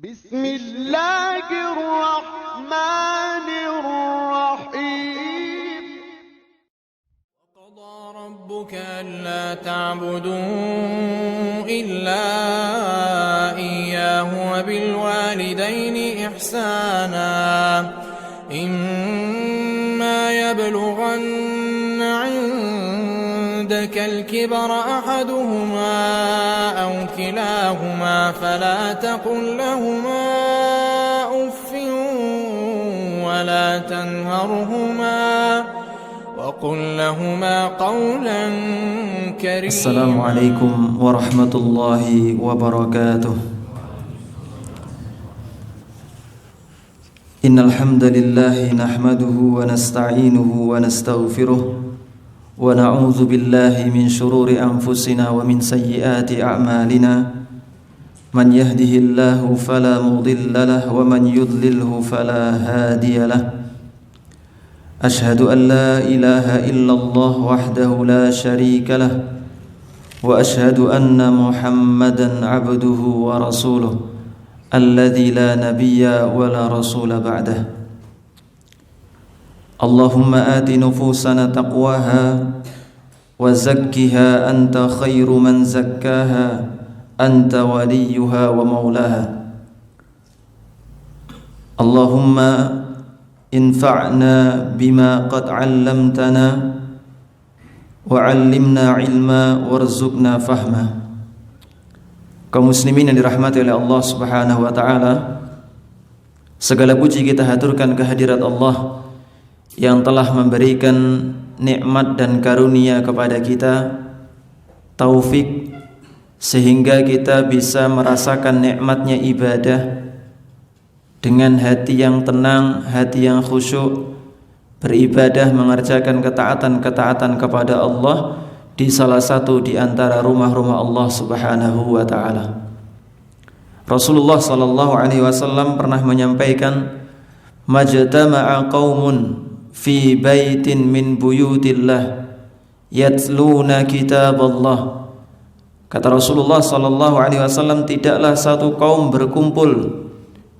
بسم الله الرحمن الرحيم وقضى ربك ألا تعبدوا إلا إياه وبالوالدين إحسانا إما يبلغن عندك الكبر أحدهما أو كلاهما فلا تقل لهما أف ولا تنهرهما وقل لهما قولا كريما. السلام عليكم ورحمة الله وبركاته. إن الحمد لله نحمده ونستعينه ونستغفره ونعوذ بالله من شرور أنفسنا ومن سيئات أعمالنا من يهده الله فلا مضل له ومن يضلله فلا هادي له. أشهد أن لا إله إلا الله وحده لا شريك له وأشهد أن محمدا عبده ورسوله الذي لا نبي ولا رسول بعده. اللهم آت نفوسنا تقواها وزكها أنت خير من زكاها أنت وليها ومولاها. اللهم انفعنا بما قد علمتنا وعلمنا علما وارزقنا فهما. Kaum muslimin yang dirahmati oleh Allah Subhanahu wa taala, segala puji kita haturkan kehadirat Allah yang telah memberikan nikmat dan karunia kepada kita, taufik, sehingga kita bisa merasakan nikmatnya ibadah dengan hati yang tenang, hati yang khusyuk, beribadah mengerjakan ketaatan-ketaatan kepada Allah di salah satu di antara rumah-rumah Allah Subhanahu wa taala. Rasulullah sallallahu alaihi wasallam pernah menyampaikan, "Majtama'a qaumun fi baitin min buyutillah yatluna kitaballah." Kata Rasulullah sallallahu alaihi wasallam, tidaklah satu kaum berkumpul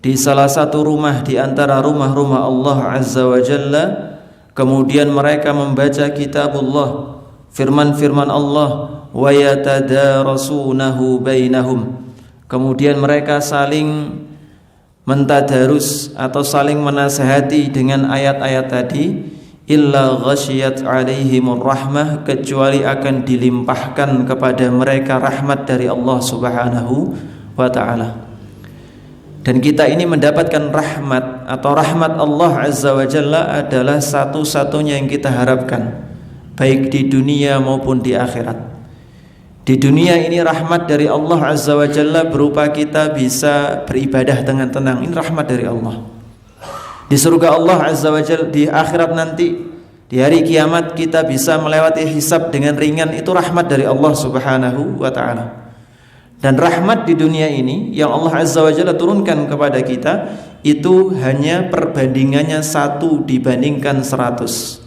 di salah satu rumah di antara rumah-rumah Allah Azza wa Jalla, kemudian mereka membaca kitabullah, firman-firman Allah, wa yatadarasunahu bainahum, kemudian mereka saling mentadarus atau saling menasihati dengan ayat-ayat tadi, illa ghasyiyat alaihimur rahmah, kecuali akan dilimpahkan kepada mereka rahmat dari Allah Subhanahu wa taala. Dan kita ini mendapatkan rahmat atau rahmat Allah Azza wa Jalla adalah satu-satunya yang kita harapkan, baik di dunia maupun di akhirat. Di dunia ini rahmat dari Allah Azza wa Jalla berupa kita bisa beribadah dengan tenang, ini rahmat dari Allah. Di surga Allah Azza wa Jalla, di akhirat nanti, di hari kiamat kita bisa melewati hisab dengan ringan, itu rahmat dari Allah Subhanahu wa ta'ala. Dan rahmat di dunia ini yang Allah Azza wa Jalla turunkan kepada kita, itu hanya perbandingannya 1 dibandingkan 100.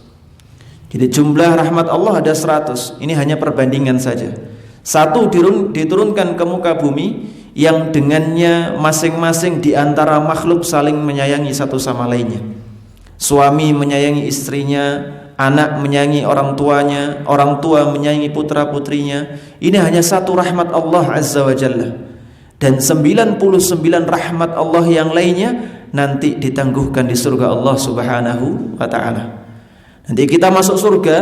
Jadi jumlah rahmat Allah ada 100, ini hanya perbandingan saja. 1 diturunkan ke muka bumi yang dengannya masing-masing di antara makhluk saling menyayangi satu sama lainnya. Suami menyayangi istrinya, anak menyayangi orang tuanya, orang tua menyayangi putra-putrinya. Ini hanya 1 rahmat Allah Azza wa Jalla. Dan 99 rahmat Allah yang lainnya nanti ditangguhkan di surga Allah Subhanahu wa ta'ala. Nanti kita masuk surga,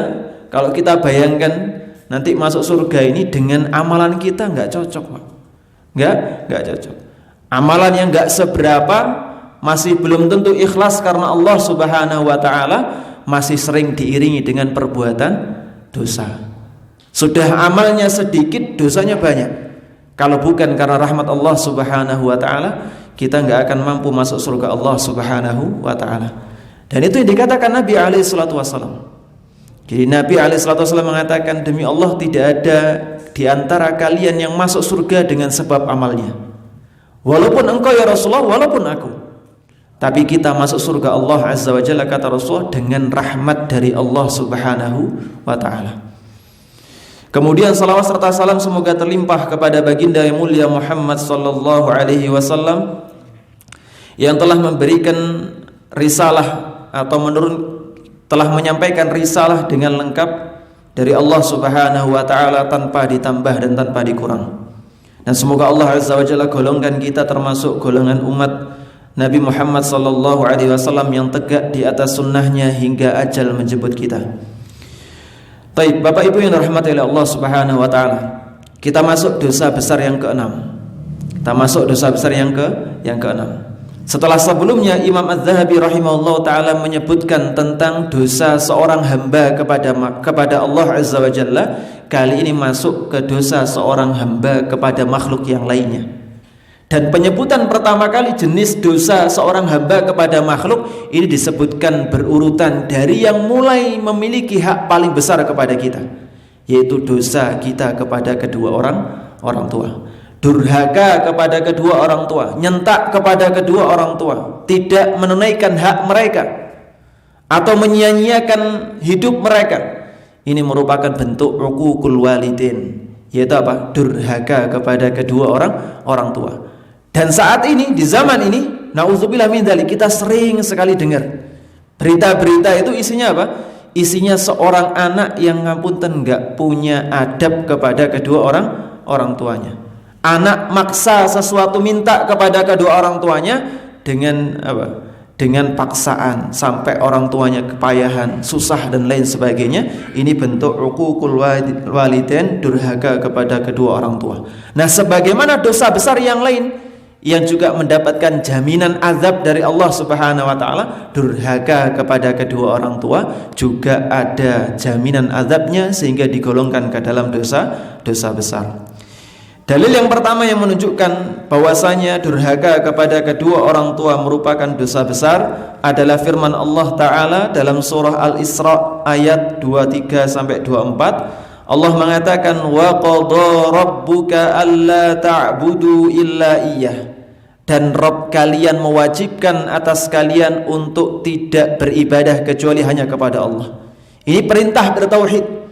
kalau kita bayangkan nanti masuk surga ini dengan amalan kita nggak cocok, Pak. Nggak cocok. Amalan yang nggak seberapa, masih belum tentu ikhlas karena Allah Subhanahu wa ta'ala, masih sering diiringi dengan perbuatan dosa. Sudah amalnya sedikit, dosanya banyak. Kalau bukan karena rahmat Allah Subhanahu wa ta'ala, kita nggak akan mampu masuk surga Allah Subhanahu wa ta'ala. Dan itu yang dikatakan Nabi SAW. Jadi Nabi SAW mengatakan, demi Allah tidak ada di antara kalian yang masuk surga dengan sebab amalnya. Walaupun engkau ya Rasulullah, walaupun aku, tapi kita masuk surga Allah Azza wa Jalla, kata Rasulullah, dengan rahmat dari Allah Subhanahu wa ta'ala. Kemudian salawat serta salam semoga terlimpah kepada baginda yang mulia Muhammad sallallahu alaihi wasallam, yang telah memberikan risalah atau telah menyampaikan risalah dengan lengkap dari Allah Subhanahu wa taala tanpa ditambah dan tanpa dikurang. Dan semoga Allah Azza wa Jalla golongkan kita termasuk golongan umat Nabi Muhammad sallallahu alaihi wasallam yang tegak di atas sunnahnya hingga ajal menjemput kita. Baik, Bapak Ibu yang dirahmati oleh Allah Subhanahu wa taala. Kita masuk dosa besar yang keenam. Setelah sebelumnya Imam Az-Zahabi rahimahullah ta'ala menyebutkan tentang dosa seorang hamba kepada Allah Azza wa Jalla, kali ini masuk ke dosa seorang hamba kepada makhluk yang lainnya. Dan penyebutan pertama kali jenis dosa seorang hamba kepada makhluk ini disebutkan berurutan dari yang mulai memiliki hak paling besar kepada kita, yaitu dosa kita kepada kedua orang tua. Durhaka kepada kedua orang tua, nyentak kepada kedua orang tua, tidak menunaikan hak mereka atau menyia-nyiakan hidup mereka. Ini merupakan bentuk uququl walidin, yaitu apa? Durhaka kepada kedua orang tua. Dan saat ini, di zaman ini, na'udzubillah min dzalik, kita sering sekali dengar berita-berita itu isinya apa? Isinya seorang anak yang ngapunten enggak punya adab kepada kedua orang tuanya. Anak maksa sesuatu minta kepada kedua orang tuanya dengan apa? Dengan paksaan sampai orang tuanya kepayahan, susah dan lain sebagainya. Ini bentuk uququl walidain, durhaka kepada kedua orang tua. Nah, sebagaimana dosa besar yang lain yang juga mendapatkan jaminan azab dari Allah Subhanahu wa taala, durhaka kepada kedua orang tua juga ada jaminan azabnya sehingga digolongkan ke dalam dosa besar. Dalil yang pertama yang menunjukkan bahwasanya durhaka kepada kedua orang tua merupakan dosa besar adalah firman Allah Ta'ala dalam surah Al-Isra ayat 23 sampai 24. Allah mengatakan, wa qadha rabbuka alla ta'budu illa iyyah, dan Rabb kalian mewajibkan atas kalian untuk tidak beribadah kecuali hanya kepada Allah. Ini perintah bertauhid,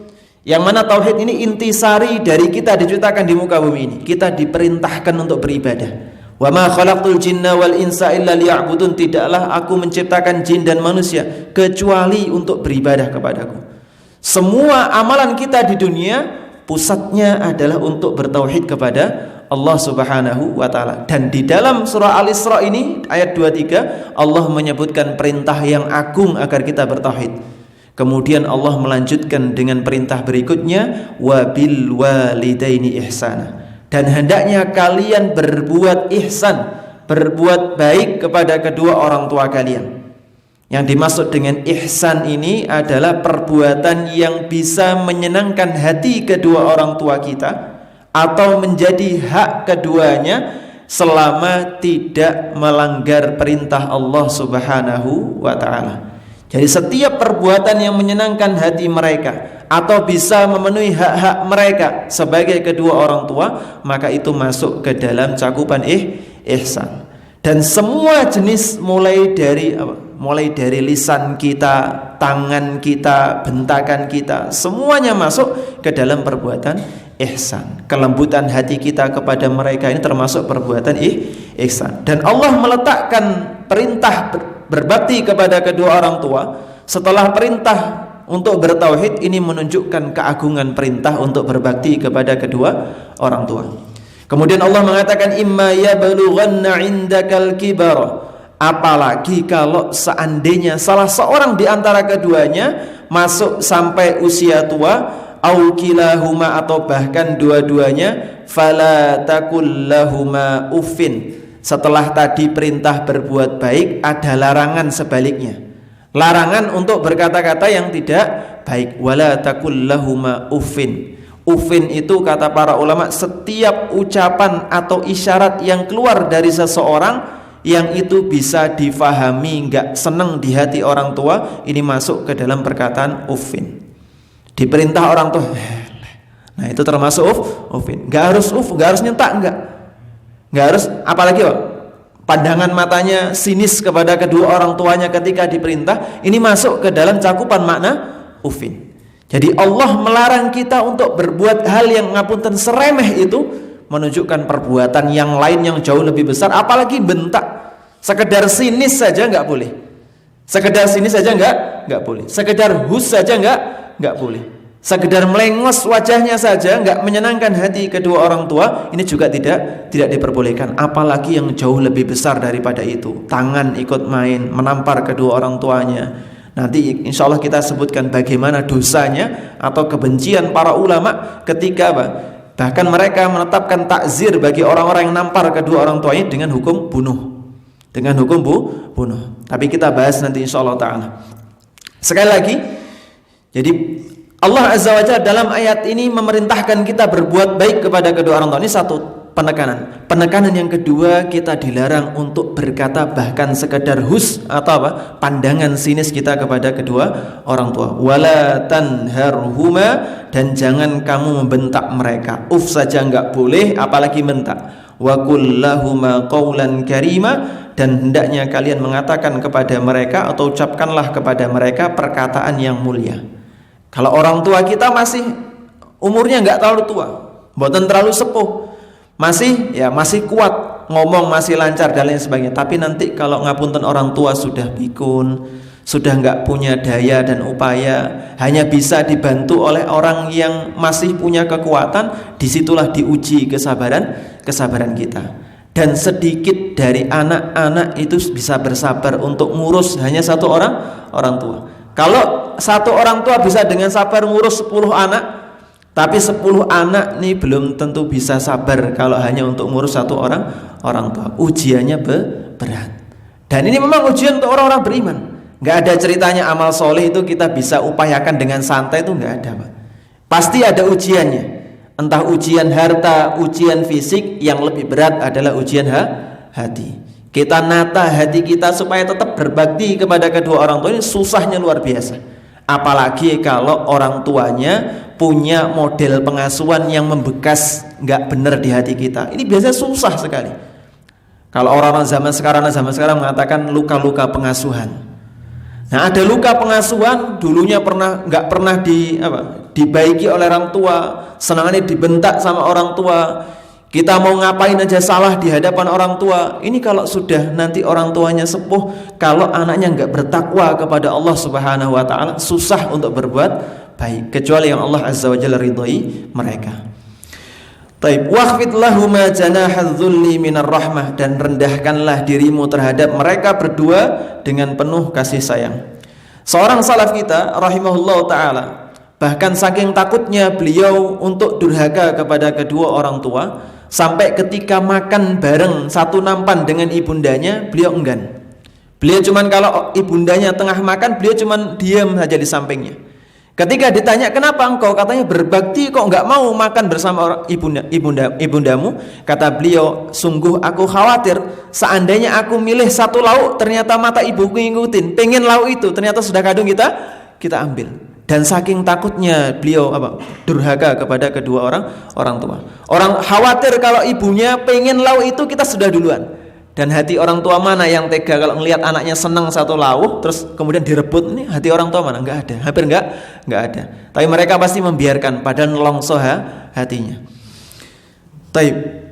yang mana tauhid ini intisari dari kita diciptakan di muka bumi ini. Kita diperintahkan untuk beribadah. Wa ma khalaqtul jinna wal insa illa liya'budun, tidaklah aku menciptakan jin dan manusia kecuali untuk beribadah kepadaku. Semua amalan kita di dunia pusatnya adalah untuk bertauhid kepada Allah Subhanahu wa taala. Dan di dalam surah Al-Isra ini ayat 23 Allah menyebutkan perintah yang agung agar kita bertauhid. Kemudian Allah melanjutkan dengan perintah berikutnya, wabil walidaini ihsana, dan hendaknya kalian berbuat ihsan, berbuat baik kepada kedua orang tua kalian. Yang dimaksud dengan ihsan ini adalah perbuatan yang bisa menyenangkan hati kedua orang tua kita atau menjadi hak keduanya selama tidak melanggar perintah Allah Subhanahu wa ta'ala. Jadi setiap perbuatan yang menyenangkan hati mereka atau bisa memenuhi hak-hak mereka sebagai kedua orang tua, maka itu masuk ke dalam cakupan ihsan. Dan semua jenis mulai dari lisan kita, tangan kita, bentakan kita, semuanya masuk ke dalam perbuatan ihsan. Kelembutan hati kita kepada mereka ini termasuk perbuatan ihsan. Dan Allah meletakkan perintah berbakti kepada kedua orang tua setelah perintah untuk bertauhid ini menunjukkan keagungan perintah untuk berbakti kepada kedua orang tua. Kemudian Allah mengatakan, imma yablughanna 'indakal kibara, apalagi kalau seandainya salah seorang di antara keduanya masuk sampai usia tua, au kilahuma, atau bahkan dua-duanya, fala taqul lahuma uffin. Setelah tadi perintah berbuat baik, ada larangan sebaliknya, larangan untuk berkata-kata yang tidak baik. Wala taqul lahuma uffin. Uffin itu kata para ulama setiap ucapan atau isyarat yang keluar dari seseorang yang itu bisa difahami enggak senang di hati orang tua, ini masuk ke dalam perkataan uffin. Diperintah orang tua, nah itu termasuk uffin. Enggak harus enggak harus nyentak, enggak harus, apalagi pandangan matanya sinis kepada kedua orang tuanya ketika diperintah, ini masuk ke dalam cakupan makna uffin. Jadi Allah melarang kita untuk berbuat hal yang ngapunten seremeh itu, menunjukkan perbuatan yang lain yang jauh lebih besar, apalagi bentak. Sekedar sinis saja nggak boleh. Sekedar sinis saja nggak boleh. Sekedar hus saja nggak boleh. Sekedar melengos wajahnya saja nggak menyenangkan hati kedua orang tua, ini juga tidak diperbolehkan. Apalagi yang jauh lebih besar daripada itu, tangan ikut main, menampar kedua orang tuanya. Nanti insya Allah kita sebutkan bagaimana dosanya atau kebencian para ulama ketika bahkan mereka menetapkan takzir bagi orang-orang yang nampar kedua orang tuanya dengan hukum bunuh. Dengan hukum bunuh. Tapi kita bahas nanti insya Allah ta'ala. Sekali lagi, jadi Allah Azza wa Jalla dalam ayat ini memerintahkan kita berbuat baik kepada kedua orang tua. Ini satu penekanan. Penekanan yang kedua, kita dilarang untuk berkata bahkan sekedar hus atau pandangan sinis kita kepada kedua orang tua. Wala tanharhuma, dan jangan kamu membentak mereka. Saja enggak boleh, apalagi bentak. Wa qul lahuma qawlan karima, dan hendaknya kalian mengatakan kepada mereka atau ucapkanlah kepada mereka perkataan yang mulia. Kalau orang tua kita masih umurnya nggak terlalu tua, bukan terlalu sepuh, masih kuat ngomong, masih lancar dan lain sebagainya. Tapi nanti kalau ngapunten orang tua sudah pikun, sudah nggak punya daya dan upaya, hanya bisa dibantu oleh orang yang masih punya kekuatan, disitulah diuji kesabaran kita. Dan sedikit dari anak-anak itu bisa bersabar untuk ngurus hanya satu orang tua. Kalau satu orang tua bisa dengan sabar ngurus 10 anak, tapi 10 anak nih belum tentu bisa sabar kalau hanya untuk ngurus satu orang tua. Ujiannya berat. Dan ini memang ujian untuk orang-orang beriman. Nggak ada ceritanya amal soleh itu kita bisa upayakan dengan santai, itu nggak ada, Pak. Pasti ada ujiannya. Entah ujian harta, ujian fisik, yang lebih berat adalah ujian hati. Kita nata hati kita supaya tetap berbakti kepada kedua orang tua, ini susahnya luar biasa. Apalagi kalau orang tuanya punya model pengasuhan yang membekas nggak benar di hati kita, ini biasanya susah sekali. Kalau orang-orang zaman sekarang mengatakan luka-luka pengasuhan. Nah, ada luka pengasuhan dulunya nggak pernah dibaiki oleh orang tua, senangannya dibentak sama orang tua. Kita mau ngapain aja salah di hadapan orang tua. Ini kalau sudah nanti orang tuanya sepuh, kalau anaknya nggak bertakwa kepada Allah Subhanahu wa ta'ala, susah untuk berbuat baik, kecuali yang Allah Azza wa Jalla ridhoi mereka. Taib, wakhfid lahuma janahadz dzulli minar rahmah, dan rendahkanlah dirimu terhadap mereka berdua dengan penuh kasih sayang. Seorang salaf kita rahimahullah ta'ala, bahkan saking takutnya beliau untuk durhaka kepada kedua orang tua, sampai ketika makan bareng satu nampan dengan ibundanya, beliau enggan. Beliau cuman kalau ibundanya tengah makan, beliau cuman diam saja di sampingnya. Ketika ditanya, kenapa engkau? Katanya berbakti kok enggak mau makan bersama ibundamu? Kata beliau, sungguh aku khawatir seandainya aku milih satu lauk, ternyata mata ibuku ngikutin, pengen lauk itu, ternyata sudah kadung kita ambil. Dan saking takutnya beliau durhaka kepada kedua orang tua. Orang khawatir kalau ibunya pengen lauk itu, kita sudah duluan. Dan hati orang tua mana yang tega kalau melihat anaknya senang satu lauk terus kemudian direbut? Ini hati orang tua mana? Enggak ada, hampir enggak ada. Tapi mereka pasti membiarkan, padahal nelongso hatinya. Taib.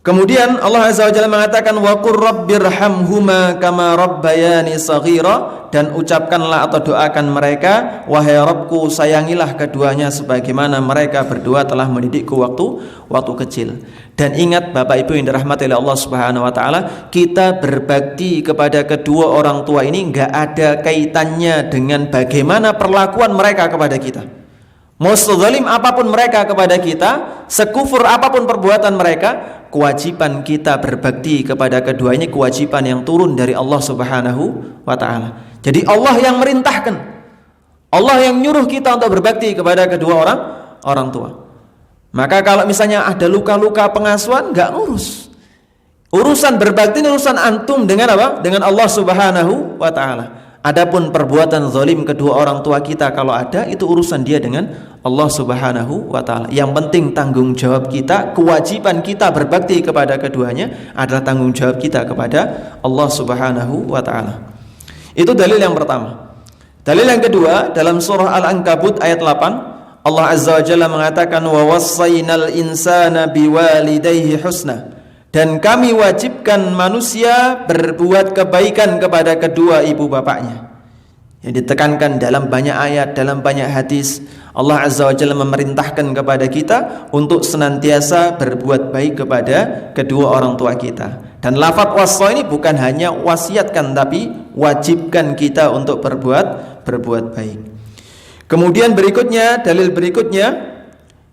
Kemudian Allah Azza wa Jalla mengatakan wa qur rabbirhamhuma kama rabbayani shaghira, dan ucapkanlah atau doakan mereka, wahai Rabbku, sayangilah keduanya sebagaimana mereka berdua telah mendidikku waktu kecil. Dan ingat Bapak Ibu yang dirahmati oleh Allah Subhanahu wa taala, kita berbakti kepada kedua orang tua ini enggak ada kaitannya dengan bagaimana perlakuan mereka kepada kita. Mau sezalim apapun mereka kepada kita, sekufur apapun perbuatan mereka, kewajiban kita berbakti kepada keduanya kewajiban yang turun dari Allah Subhanahu wa ta'ala. Jadi Allah yang merintahkan, Allah yang nyuruh kita untuk berbakti kepada kedua orang tua. Maka kalau misalnya ada luka-luka pengasuhan, nggak ngurus. Urusan berbakti ini urusan antum dengan apa? Dengan Allah Subhanahu wa ta'ala. Adapun perbuatan zalim kedua orang tua kita kalau ada, itu urusan dia dengan Allah Subhanahu wa ta'ala. Yang penting tanggung jawab kita, kewajiban kita berbakti kepada keduanya adalah tanggung jawab kita kepada Allah Subhanahu wa ta'ala. Itu dalil yang pertama. Dalil yang kedua, dalam surah Al-Ankabut ayat 8, Allah Azza wa Jalla mengatakan wa wassaynal insana biwalidayhi husna, Dan kami wajibkan manusia berbuat kebaikan kepada kedua ibu bapaknya. Yang ditekankan dalam banyak ayat, dalam banyak hadis, Allah Azza wa Jalla memerintahkan kepada kita untuk senantiasa berbuat baik kepada kedua orang tua kita. Dan lafaz wassa ini bukan hanya wasiatkan, tapi wajibkan kita untuk berbuat baik. Kemudian berikutnya, dalil berikutnya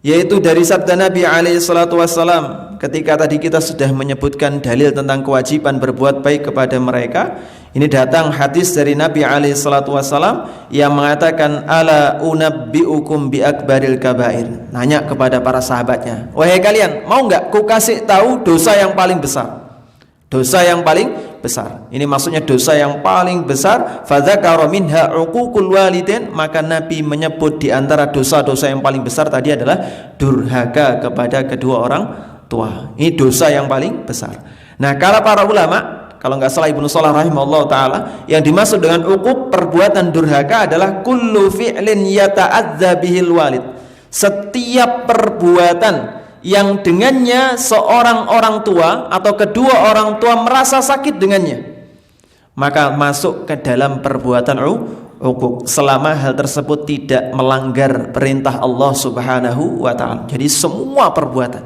yaitu dari sabda Nabi alaihi salatu wassalam. Ketika tadi kita sudah menyebutkan dalil tentang kewajiban berbuat baik kepada mereka, ini datang hadis dari Nabi alaihi salatu wassalam yang mengatakan, ala unabbiukum bi akbaril kabair. Nanya kepada para sahabatnya, wahai kalian, mau enggak ku kasih tahu dosa yang paling besar? Dosa yang paling besar. Ini maksudnya dosa yang paling besar. Fadzakara minha uququl walidain, maka Nabi menyebut di antara dosa-dosa yang paling besar tadi adalah durhaka kepada kedua orang tua. Ini dosa yang paling besar. Nah, kalau para ulama, kalau nggak salah Ibnu Shalah rahimahullah taala, yang dimaksud dengan uquq perbuatan durhaka adalah kullu fi'lin yata'adza bihil walid. Setiap perbuatan yang dengannya seorang orang tua atau kedua orang tua merasa sakit dengannya, maka masuk ke dalam perbuatan uquq, selama hal tersebut tidak melanggar perintah Allah Subhanahu wa ta'ala. Jadi semua perbuatan,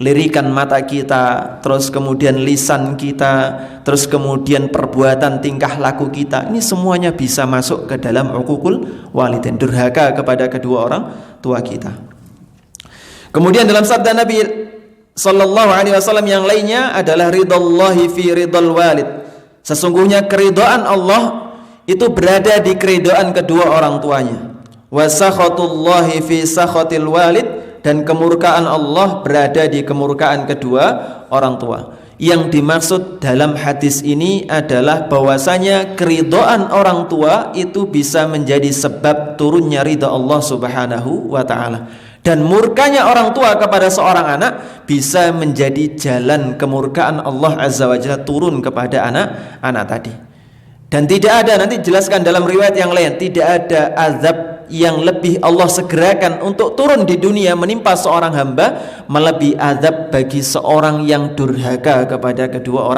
lirikan mata kita, terus kemudian lisan kita, terus kemudian perbuatan tingkah laku kita, ini semuanya bisa masuk ke dalam uququl walidain, durhaka kepada kedua orang tua kita. Kemudian dalam sabda Nabi sallallahu alaihi wasallam yang lainnya adalah ridallahi fi ridal walid. Sesungguhnya keridhaan Allah itu berada di keridhaan kedua orang tuanya. Wa sakhatullahi fi sakhatil walid, dan kemurkaan Allah berada di kemurkaan kedua orang tua. Yang dimaksud dalam hadis ini adalah bahwasanya keridhaan orang tua itu bisa menjadi sebab turunnya ridha Allah Subhanahu wa ta'ala. Dan murkanya orang tua kepada seorang anak bisa menjadi jalan kemurkaan Allah Azza wa Jalla turun kepada anak-anak tadi. Dan tidak ada, nanti jelaskan dalam riwayat yang lain, tidak ada azab yang lebih Allah segerakan untuk turun di dunia menimpa seorang hamba melebihi azab bagi seorang yang durhaka kepada kedua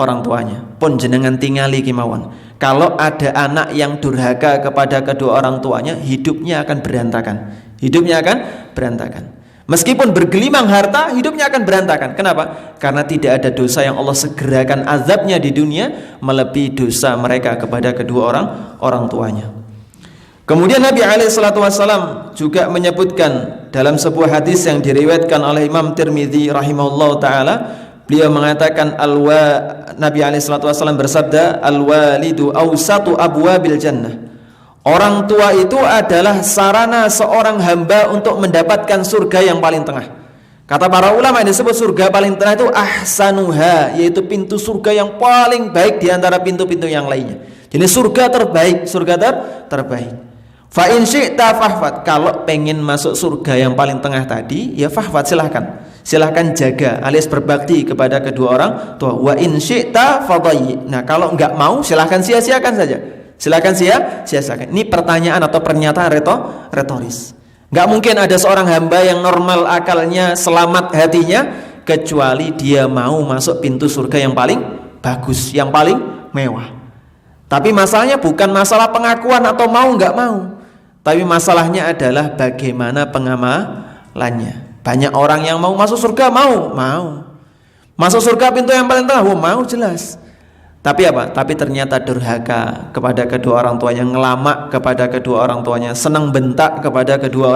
orang tuanya. Pun jenengan tingali kemauan, kalau ada anak yang durhaka kepada kedua orang tuanya, hidupnya akan berantakan. Hidupnya akan berantakan. Meskipun bergelimang harta, hidupnya akan berantakan. Kenapa? Karena tidak ada dosa yang Allah segerakan azabnya di dunia melebihi dosa mereka kepada kedua orang tuanya. Kemudian Nabi SAW juga menyebutkan dalam sebuah hadis yang diriwayatkan oleh Imam Tirmidzi rahimahullah taala, beliau mengatakan Nabi SAW bersabda, al-walidu awsatu abwabil jannah. Orang tua itu adalah sarana seorang hamba untuk mendapatkan surga yang paling tengah. Kata para ulama yang disebut surga paling tengah itu ahsanuha, yaitu pintu surga yang paling baik di antara pintu-pintu yang lainnya. Jadi surga terbaik, surga terbaik. Fa in syi'ta fahfad, kalau pengen masuk surga yang paling tengah tadi, ya fahfad, silahkan jaga alias berbakti kepada kedua orang tua. Wa in syi'ta fadayyi. Nah, kalau enggak mau silahkan sia-siakan saja. Silakan sia-siakan. Ini pertanyaan atau pernyataan retoris. Gak mungkin ada seorang hamba yang normal akalnya, selamat hatinya, kecuali dia mau masuk pintu surga yang paling bagus, yang paling mewah. Tapi masalahnya bukan masalah pengakuan atau mau gak mau, tapi masalahnya adalah bagaimana pengamalannya. Banyak orang yang mau masuk surga, mau masuk surga pintu yang paling tengah, mau jelas. Tapi apa? Tapi ternyata durhaka kepada kedua orang tuanya, ngelamak kepada kedua orang tuanya, senang bentak kepada kedua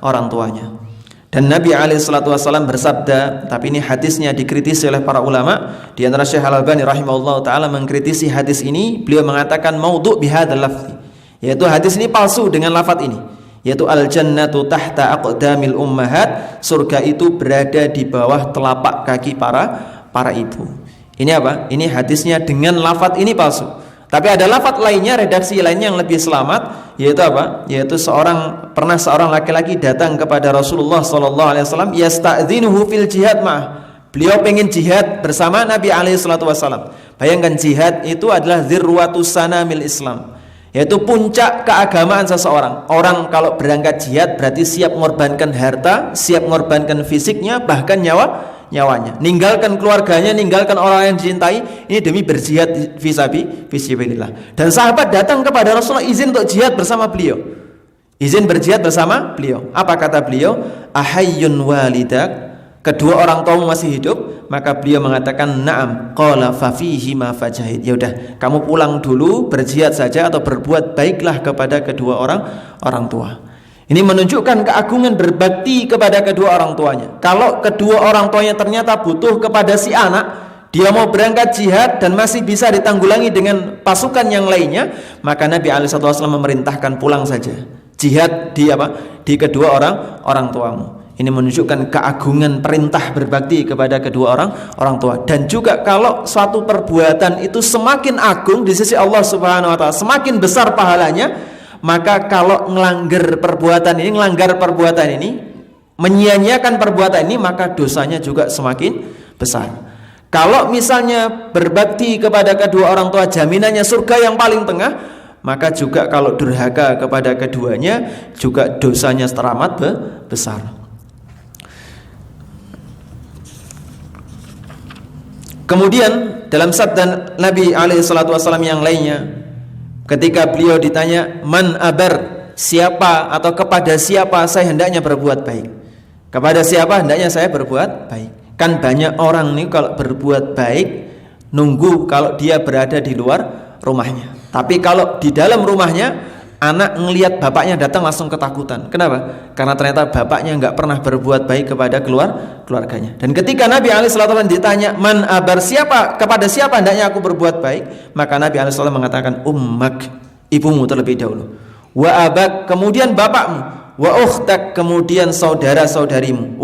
orang tuanya. Dan Nabi SAW bersabda, tapi ini hadisnya dikritisi oleh para ulama. Di antara Syekh Al-Albani rahimahullah ta'ala mengkritisi hadis ini. Beliau mengatakan maudhu' bihadzal lafzi, yaitu hadis ini palsu dengan lafaz ini, yaitu al-jannatu tahta aqdamil ummahat, surga itu berada di bawah telapak kaki para ibu. Ini apa? Ini hadisnya dengan lafaz ini palsu. Tapi ada lafaz lainnya, redaksi lainnya yang lebih selamat, yaitu apa? Yaitu pernah seorang laki-laki datang kepada Rasulullah SAW, yasta'dzinuhu fil jihad ma'ah. Beliau pengen jihad bersama Nabi SAW. Bayangkan, jihad itu adalah zirwatus sanamil Islam, yaitu puncak keagamaan seseorang. Orang kalau berangkat jihad berarti siap mengorbankan harta, siap mengorbankan fisiknya, bahkan nyawanya, ninggalkan keluarganya, ninggalkan orang yang dicintai, ini demi berjihad fisabilillah. Dan sahabat datang kepada Rasulullah izin untuk jihad bersama beliau. Izin berjihad bersama beliau. Apa kata beliau? Ahayyun walidak, kedua orang tuamu masih hidup? Maka beliau mengatakan na'am. Qala fa fihi ma fajahid. Ya udah, kamu pulang dulu, berjihad saja atau berbuat baiklah kepada kedua orang tua. Ini menunjukkan keagungan berbakti kepada kedua orang tuanya. Kalau kedua orang tuanya ternyata butuh kepada si anak, dia mau berangkat jihad dan masih bisa ditanggulangi dengan pasukan yang lainnya, maka Nabi SAW memerintahkan pulang saja. Jihad di kedua orang tuamu. Ini menunjukkan keagungan perintah berbakti kepada kedua orang tua. Dan juga kalau suatu perbuatan itu semakin agung di sisi Allah Subhanahu wa taala, semakin besar pahalanya, maka kalau melanggar perbuatan ini, menyia-nyiakan perbuatan ini, maka dosanya juga semakin besar. Kalau misalnya berbakti kepada kedua orang tua jaminannya surga yang paling tengah, maka juga kalau durhaka kepada keduanya juga dosanya teramat besar. Kemudian dalam sabda Nabi SAW yang lainnya, ketika beliau ditanya man abar, siapa atau kepada siapa saya hendaknya berbuat baik, kepada siapa hendaknya saya berbuat baik. Kan banyak orang nih kalau berbuat baik nunggu kalau dia berada di luar rumahnya, tapi kalau di dalam rumahnya anak ngelihat bapaknya datang langsung ketakutan. Kenapa? Karena ternyata bapaknya nggak pernah berbuat baik kepada keluarganya. Dan ketika Nabi SAW ditanya man abar, siapa kepada siapa hendaknya aku berbuat baik, maka Nabi SAW mengatakan ummak, ibumu terlebih dahulu, wa abak, kemudian bapakmu, wa ukhtak, kemudian saudarimu,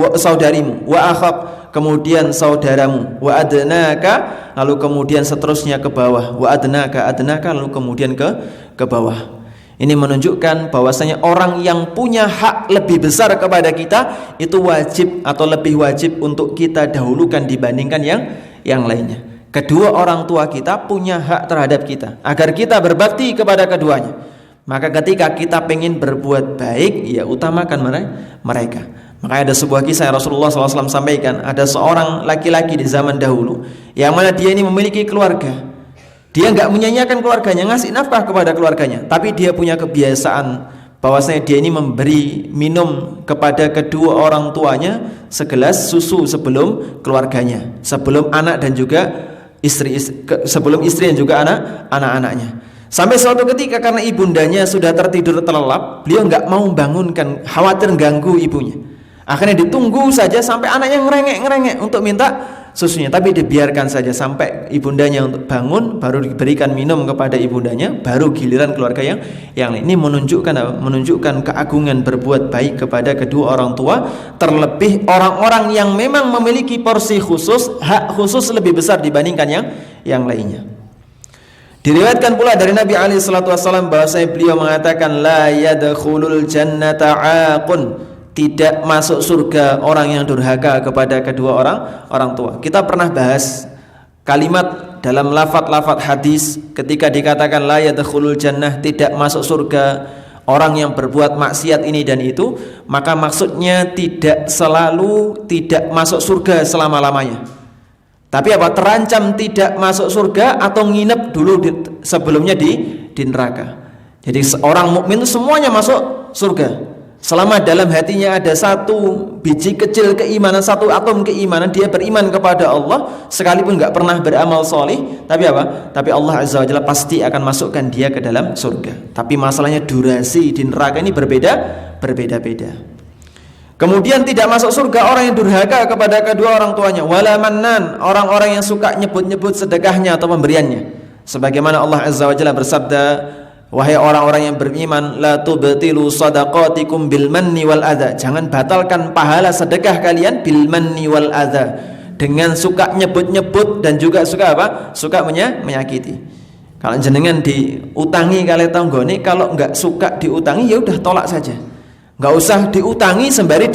wa akhak, kemudian saudaramu, wa adnaka, lalu kemudian seterusnya ke bawah, wa adnaka, lalu kemudian ke bawah. Ini menunjukkan bahwasanya orang yang punya hak lebih besar kepada kita itu wajib atau lebih wajib untuk kita dahulukan dibandingkan yang lainnya. Kedua orang tua kita punya hak terhadap kita agar kita berbakti kepada keduanya. Maka ketika kita pengen berbuat baik, ya utamakan mereka. Makanya ada sebuah kisah yang Rasulullah SAW sampaikan. Ada seorang laki-laki di zaman dahulu yang mana dia ini memiliki keluarga. Dia nggak menyanyiakan keluarganya, ngasih nafkah kepada keluarganya, tapi dia punya kebiasaan bahwasanya dia ini memberi minum kepada kedua orang tuanya segelas susu sebelum keluarganya, sebelum anak dan juga sebelum istri dan juga anak-anaknya. Sampai suatu ketika karena ibundanya sudah tertidur terlelap, beliau nggak mau bangunkan, khawatir ganggu ibunya. Akhirnya ditunggu saja sampai anaknya ngerengek untuk minta susunya, tapi dibiarkan saja sampai ibundanya untuk bangun, baru diberikan minum kepada ibundanya, baru giliran keluarga yang lain. Ini menunjukkan keagungan berbuat baik kepada kedua orang tua, terlebih orang-orang yang memang memiliki porsi khusus, hak khusus lebih besar dibandingkan yang lainnya. Diriwayatkan pula dari Nabi SAW bahwasanya beliau mengatakan la yadkhulul jannata 'aqun, tidak masuk surga orang yang durhaka kepada kedua orang tua. Kita pernah bahas kalimat dalam lafaz-lafaz hadis ketika dikatakan la yadkhulul jannah, tidak masuk surga orang yang berbuat maksiat ini dan itu, maka maksudnya tidak selalu tidak masuk surga selama-lamanya. Tapi apa? Terancam tidak masuk surga atau nginep dulu sebelumnya di neraka. Jadi seorang mukmin semuanya masuk surga selama dalam hatinya ada satu biji kecil keimanan, satu atom keimanan, dia beriman kepada Allah sekalipun nggak pernah beramal soleh, tapi apa? Tapi Allah Azza wa Jalla pasti akan masukkan dia ke dalam surga. Tapi masalahnya durasi di neraka ini berbeda-beda. Kemudian tidak masuk surga orang yang durhaka kepada kedua orang tuanya, wala mannan, orang-orang yang suka nyebut-nyebut sedekahnya atau pemberiannya. Sebagaimana Allah Azza wa Jalla bersabda, wahai orang-orang yang beriman, la tubtilu sadaqatikum bil manni wal adza, jangan batalkan pahala sedekah kalian bil manni wal adza, dengan suka nyebut-nyebut dan juga suka apa? Suka menyakiti. Kalau jenengan diutangi kali tanggone, kalau enggak suka diutangi ya udah tolak saja. Enggak usah diutangi sembari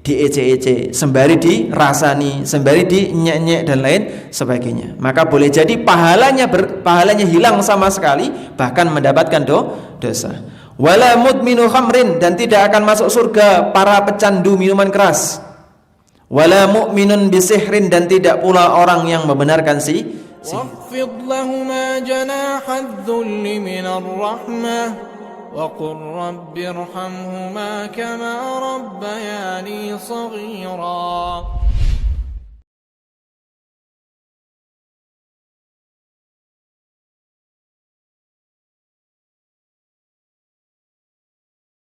diece-ece, sembari dirasani, sembari dinyek-nyek dan lain sebagainya. Maka boleh jadi pahalanya hilang sama sekali, bahkan mendapatkan dosa. Wala mudminu khamrin, dan tidak akan masuk surga para pecandu minuman keras. Wala mu'minun bisihrin, dan tidak pula orang yang membenarkan sihir. واخفض لهما جناح الذل من الرحمة وقل رب ارحمهما كما ربياني صغيرا